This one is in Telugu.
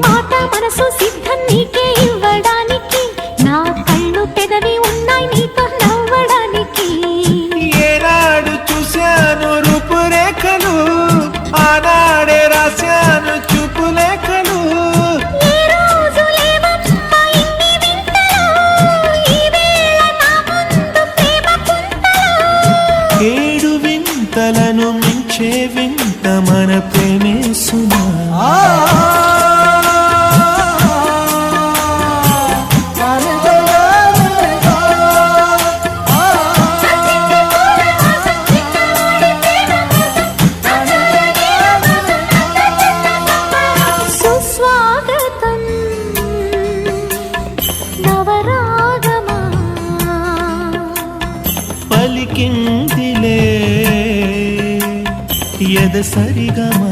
మాట మనసు సిద్ధం నీకే ఇవ్వడానికి, నా కళ్ళు పెదవి ఉన్నాయి నీతో నవ్వడానికి. ఏనాడు చూశాను రూపురేఖలు, ఆనాడే రాశాను చూపులేఖలు. ఏ రోజు లేవమ్మా ఇన్ని వింతలు, ఈ వేళ నా ముందు ప్రేమ పుంతలు. ఏడు వింతలను మించే వింత మన ప్రేమే సుమా. సుస్వాగతం నవరాగమా, పలికిందిలే ఎద సరిగమా.